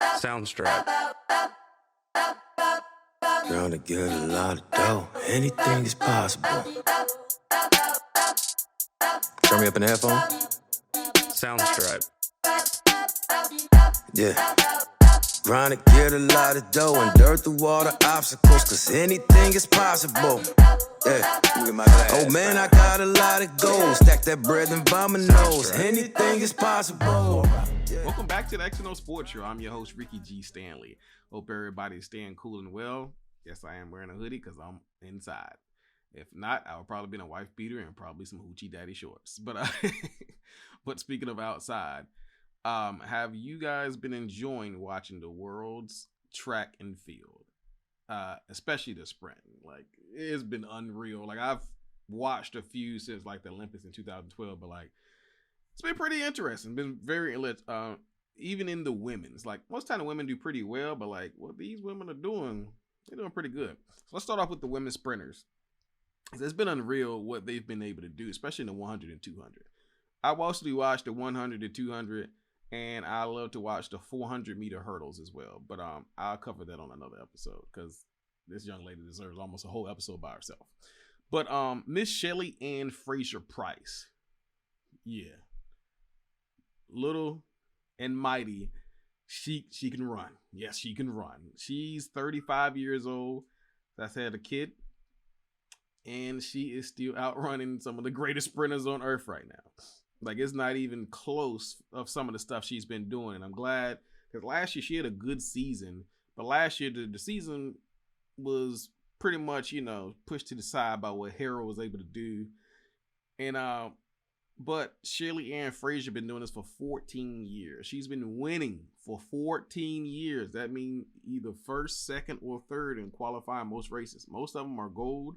Soundstripe. Trying to get a lot of dough. Anything is possible. Turn me up in the headphone. Soundstripe. Yeah. Trying to get a lot of dough and dirt through all the obstacles, cause anything is possible. Yeah. Oh man, I got a lot of goals. Stack that bread and by my nose. Anything is possible. Welcome back to the XandOsports Show. I'm your host, Ricky G. Stanley. Hope everybody's staying cool and well. Yes, I am wearing a hoodie because I'm inside. If not, I would probably be in a wife beater and probably some hoochie daddy shorts. But speaking of outside, have you guys been enjoying watching the world's track and field? Especially the sprint. Like, it's been unreal. Like, I've watched a few since like the Olympics in 2012, but like, it's been pretty interesting. Been very lit. Even in the women's, like most time the women do pretty well, but like what these women are doing, they're doing pretty good. So let's start off with the women's sprinters. It's been unreal what they've been able to do, especially in the 100 and 200. I mostly watched the 100 and 200, and I love to watch the 400-meter hurdles as well. But I'll cover that on another episode because this young lady deserves almost a whole episode by herself. But Miss Shelly Ann Fraser-Pryce, yeah. Little and mighty, she can run. Yes, she can run. She's 35 years old. That's had a kid, and she is still outrunning some of the greatest sprinters on earth right now. Like, it's not even close of some of the stuff she's been doing, and I'm glad because last year she had a good season, but last year the season was pretty much pushed to the side by what Hera was able to do, and but Shelly Ann Fraser been doing this for 14 years. She's been winning for 14 years. That means either first, second, or third in qualifying most races. Most of them are gold.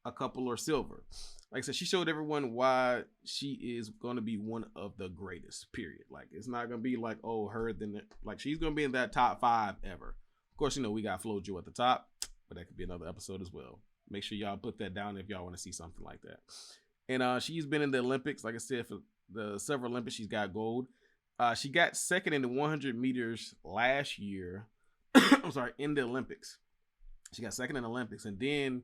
A couple are silver. Like I said, she showed everyone why she is going to be one of the greatest, period. Like, it's not going to be like, oh, her, then, like, she's going to be in that top 5 ever. Of course, we got Flo-Jo at the top, but that could be another episode as well. Make sure y'all put that down if y'all want to see something like that. And she's been in the Olympics. Like I said, for the several Olympics, she's got gold. She got second in the 100 meters last year. I'm sorry, in the Olympics. She got second in the Olympics. And then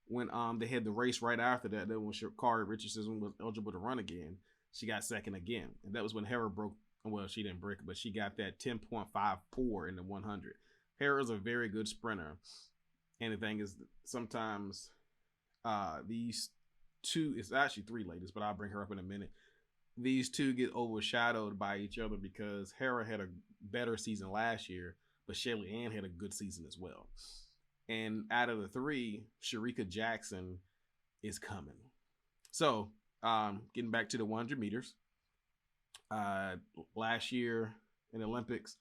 when they had the race right after that, when Sha'Carri Richardson was eligible to run again, she got second again. And that was when Hera broke. Well, she didn't break it, but she got that 10.54 in the 100. Hera's a very good sprinter. And the thing is, sometimes these two, it's actually 3 ladies, but I'll bring her up in a minute. These two get overshadowed by each other because Hera had a better season last year, but Shelly Ann had a good season as well. And out of the 3, Shericka Jackson is coming. So, getting back to the 100 meters. Last year in the Olympics,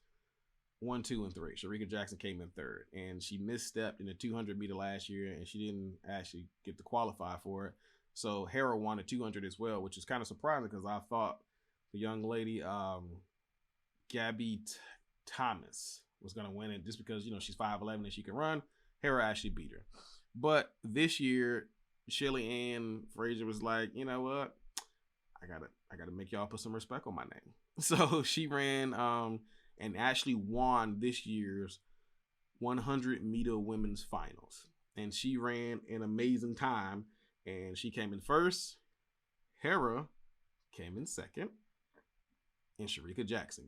1, 2, and 3. Shericka Jackson came in 3rd, and she misstepped in the 200 meter last year, and she didn't actually get to qualify for it. So Hera won the 200 as well, which is kind of surprising because I thought the young lady, Gabby Thomas, was going to win it just because, she's 5'11" and she can run. Hera actually beat her. But this year, Shelly Ann Fraser was like, you know what? I gotta make y'all put some respect on my name. So she ran and actually won this year's 100 meter women's finals. And she ran an amazing time. And she came in 1st. Hera came in 2nd. And Shericka Jackson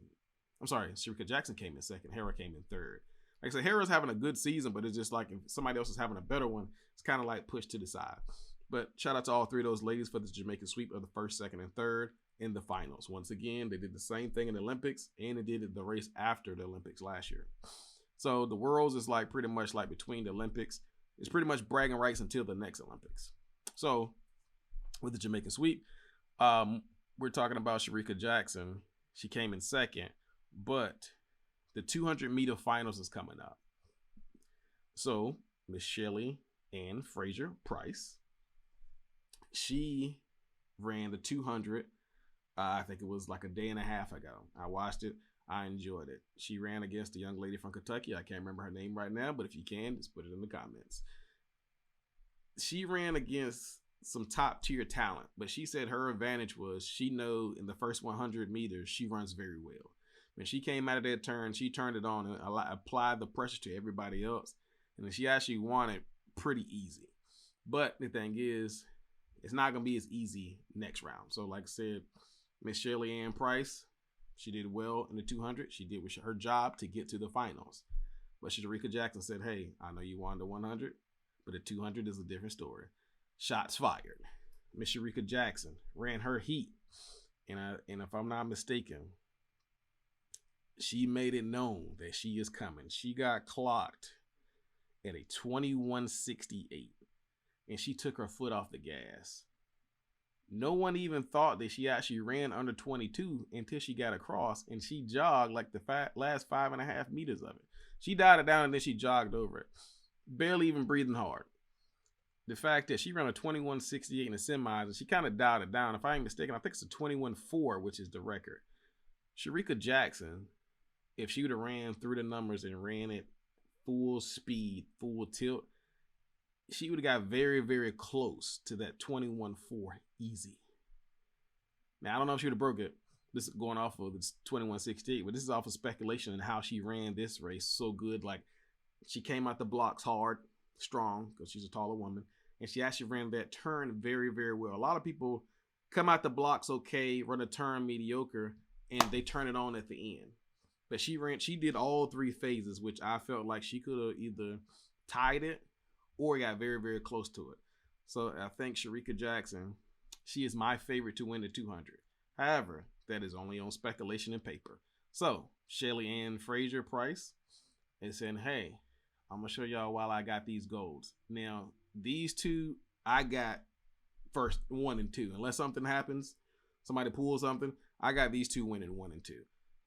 came in 2nd. Hera came in 3rd. Like I said, Hera's having a good season, but it's just like if somebody else is having a better one, it's kind of like pushed to the side. But shout out to all 3 of those ladies for the Jamaican sweep of the 1st, 2nd, and 3rd in the finals. Once again, they did the same thing in the Olympics, and they did the race after the Olympics last year. So the Worlds is like pretty much like between the Olympics. It's pretty much bragging rights until the next Olympics. So with the Jamaican sweep, we're talking about Shericka Jackson. She came in 2nd, but the 200 meter finals is coming up. So Miss Shelly Ann Fraser-Pryce, she ran the 200. I think it was like a day and a half ago. I watched it. I enjoyed it. She ran against a young lady from Kentucky. I can't remember her name right now, but if you can, just put it in the comments. She ran against some top tier talent, but she said her advantage was she know in the first 100 meters, she runs very well. When she came out of that turn, she turned it on and applied the pressure to everybody else. And then she actually won it pretty easy. But the thing is, it's not going to be as easy next round. So like I said, Miss Shirley Ann Price, she did well in the 200. She did her job to get to the finals. But Shericka Jackson said, hey, I know you won the 100, but the 200 is a different story. Shots fired. Miss Shericka Jackson ran her heat. And if I'm not mistaken, she made it known that she is coming. She got clocked at a 21:68, and she took her foot off the gas. No one even thought that she actually ran under 22 until she got across, and she jogged like the last 5.5 meters of it. She dialed it down, and then she jogged over it, barely even breathing hard. The fact that she ran a 21:68 in the semis, and she kind of dialed it down. If I ain't mistaken, I think it's a 21:4, which is the record. Shericka Jackson, if she would have ran through the numbers and ran it full speed, full tilt, she would have got very, very close to that 21:4 easy. Now, I don't know if she would have broke it. This is going off of this 21:68, but this is off of speculation and how she ran this race so good. Like, she came out the blocks hard, strong, because she's a taller woman, and she actually ran that turn very, very well. A lot of people come out the blocks okay, run a turn mediocre, and they turn it on at the end. But she did all three phases, which I felt like she could have either tied it or got very, very close to it. So I think Shericka Jackson, she is my favorite to win the 200. However, that is only on speculation and paper. So Shelly Ann Fraser Price is saying, hey, I'm going to show y'all while I got these golds. Now, these two, I got first 1 and 2. Unless something happens, somebody pulls something, I got these two winning 1 and 2.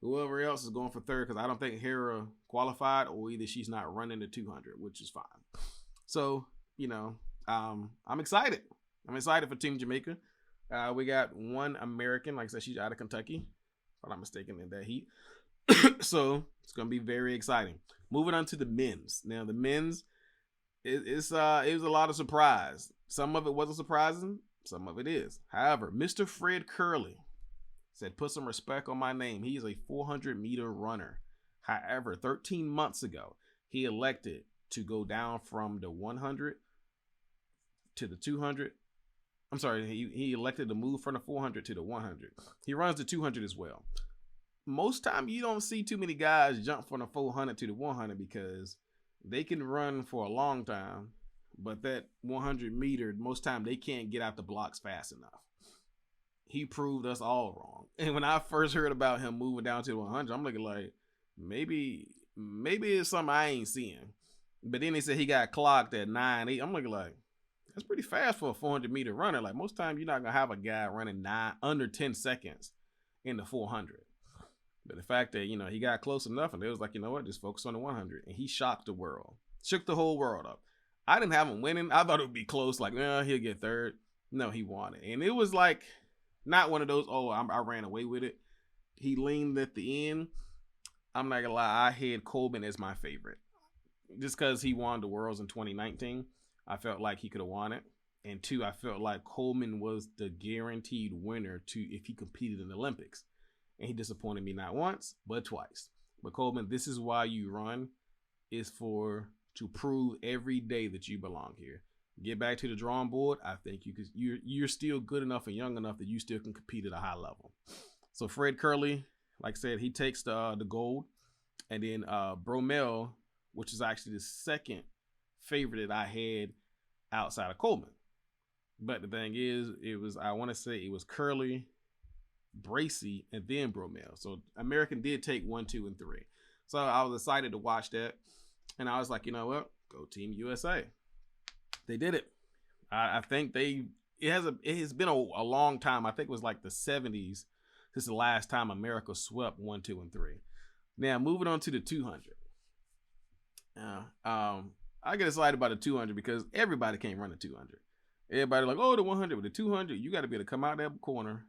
Whoever else is going for third, because I don't think Hera qualified, or either she's not running the 200, which is fine. So, I'm excited. I'm excited for Team Jamaica. We got one American, like I said, she's out of Kentucky, if I'm not mistaken, in that heat. So it's going to be very exciting. Moving on to the men's. Now, the men's, it was a lot of surprise. Some of it wasn't surprising. Some of it is. However, Mr. Fred Curley said, put some respect on my name. He is a 400-meter runner. However, 13 months ago, he elected to go down from the 100 to the 200. I'm sorry, he elected to move from the 400 to the 100. He runs the 200 as well. Most time, you don't see too many guys jump from the 400 to the 100 because they can run for a long time, but that 100 meter, most time they can't get out the blocks fast enough. He proved us all wrong. And when I first heard about him moving down to the 100, I'm looking like, maybe it's something I ain't seeing. But then they said he got clocked at 9.8. I'm looking like, that's pretty fast for a 400-meter runner. Like, most times you're not going to have a guy running under 10 seconds in the 400. But the fact that, he got close enough, and they was like, you know what, just focus on the 100. And he shocked the world. Shook the whole world up. I didn't have him winning. I thought it would be close, like, he'll get third. No, he won it. And it was like, not one of those, I ran away with it. He leaned at the end. I'm not gonna lie, I had Coleman as my favorite. Just because he won the Worlds in 2019, I felt like he could have won it. And 2, I felt like Coleman was the guaranteed winner if he competed in the Olympics. And he disappointed me not once, but twice. But Coleman, this is why you run, is to prove every day that you belong here. Get back to the drawing board. I think you're still good enough and young enough that you still can compete at a high level. So Fred Curley, like I said, he takes the gold. And then Bromell, which is actually the second favorite that I had outside of Coleman. But the thing is, I want to say it was Curley, Bracy, and then Bromell. So American did take 1, 2, and 3. So I was excited to watch that. And I was like, you know what? Go Team USA. They did it. I think it has been a long time. I think it was like the 70s since the last time America swept 1, 2, and 3. Now moving on to the 200. I get excited about the 200 because everybody can't run the 200. Everybody like, the 100, with the 200, you got to be able to come out that corner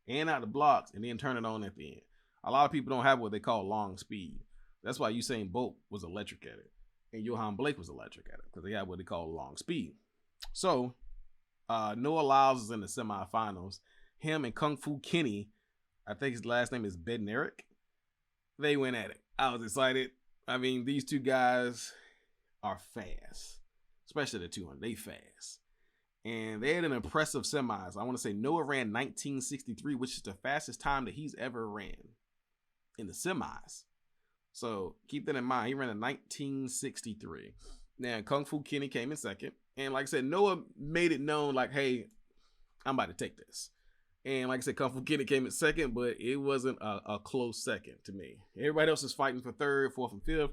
and out the blocks and then turn it on at the end. A lot of people don't have what they call long speed. That's why Usain Bolt was electric at it. And Johan Blake was electric at it because they had what they call long speed. So Noah Lyles is in the semifinals. Him and Kung Fu Kenny, I think his last name is Bednarik. they went at it. I was excited. I mean, these two guys are fast, especially the 200. They fast. And they had an impressive semis. I want to say Noah ran 1963, which is the fastest time that he's ever ran in the semis. So keep that in mind. He ran a 1963. Now, Kung Fu Kenny came in second. And like I said, Noah made it known like, hey, I'm about to take this. And like I said, Kung Fu Kenny came in second, but it wasn't a close second to me. Everybody else is fighting for third, fourth, and fifth.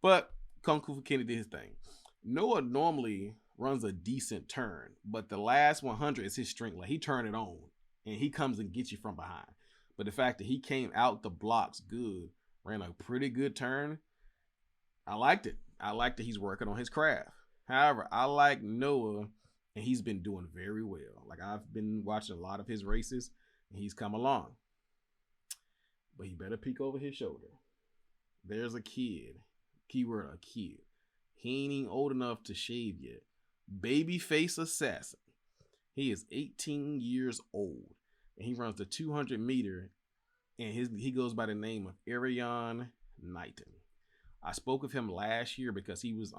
But Kung Fu Kenny did his thing. Noah normally runs a decent turn, but the last 100 is his strength. Like, he turned it on, and he comes and gets you from behind. But the fact that he came out the blocks good, ran a pretty good turn, I liked it. I liked that he's working on his craft. However, I like Noah, and he's been doing very well. Like, I've been watching a lot of his races, and he's come along. But he better peek over his shoulder. There's a kid. Keyword, a kid. He ain't even old enough to shave yet. Babyface assassin. He is 18 years old, and he runs the 200 meter, and he goes by the name of Arion Knighton. I spoke of him last year because he was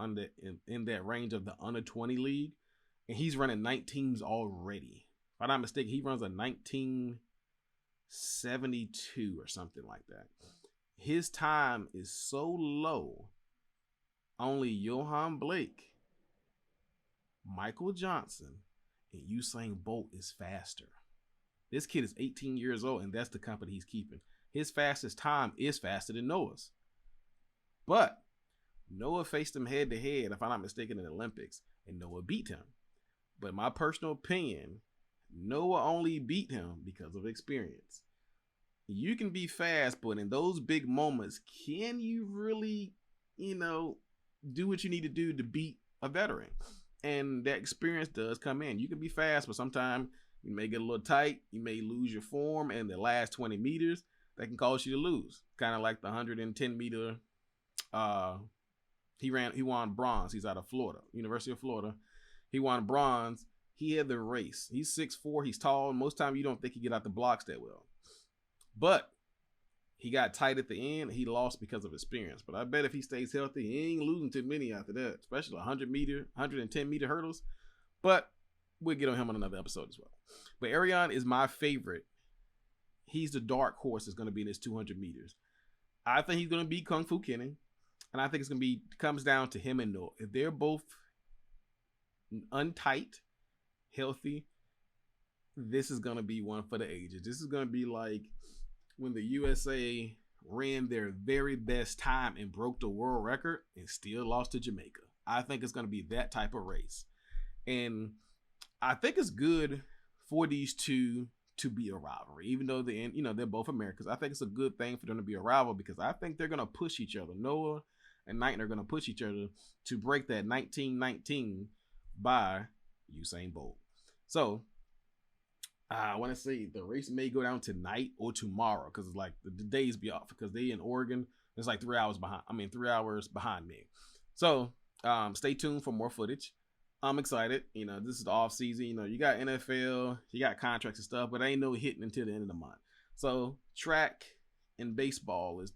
in that range of the under 20 league, and he's running 19s already. If I'm not mistaken, he runs a 1972 or something like that. His time is so low, only Johan Blake, Michael Johnson, and Usain Bolt is faster. This kid is 18 years old, and that's the company he's keeping. His fastest time is faster than Noah's. But Noah faced him head to head, if I'm not mistaken, in the Olympics, and Noah beat him. But in my personal opinion, Noah only beat him because of experience. You can be fast, but in those big moments, can you really, do what you need to do to beat a veteran? And that experience does come in. You can be fast, but sometimes you may get a little tight. You may lose your form in the last 20 meters. That can cause you to lose. Kind of like the 110 meter. He won bronze. He's out of Florida, University of Florida. He won bronze. He had the race. He's 6'4". He's tall. Most time you don't think he get out the blocks that well. But he got tight at the end. He lost because of experience. But I bet if he stays healthy, he ain't losing too many after that, especially 110 meter hurdles. But we'll get on him on another episode as well. But Arion is my favorite. He's the dark horse that's going to be in his 200 meters. I think he's going to beat Kung Fu Kenny. And I think it's going to comes down to him and Noah. If they're both untight, healthy, this is going to be one for the ages. This is going to be like when the USA ran their very best time and broke the world record and still lost to Jamaica. I think it's going to be that type of race. And I think it's good for these two to be a rivalry, even though they're both Americans. I think it's a good thing for them to be a rival because I think they're going to push each other. Noah and Knighton are going to push each other to break that 1919 by Usain Bolt. So I want to say the race may go down tonight or tomorrow because it's like the days be off because they in Oregon. It's like 3 hours behind. 3 hours behind me. So stay tuned for more footage. I'm excited. This is the off season. You got NFL, you got contracts and stuff, but ain't no hitting until the end of the month. So track and baseball is,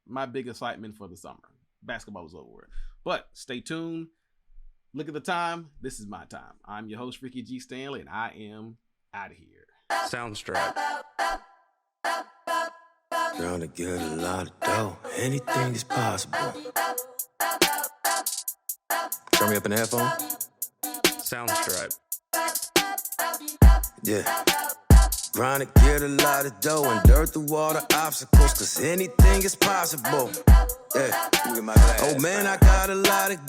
my big excitement for the summer. Basketball is over with. But stay tuned. Look at the time. This is my time. I'm your host, Ricky G. Stanley, and I am out of here. Soundstripe. Trying to get a lot of dough. Anything is possible. Turn me up in the headphone. Soundstripe. Yeah. Trying to get a lot of dough and dirt through all the obstacles, cause anything is possible. Yeah. Oh man, I got a lot of go.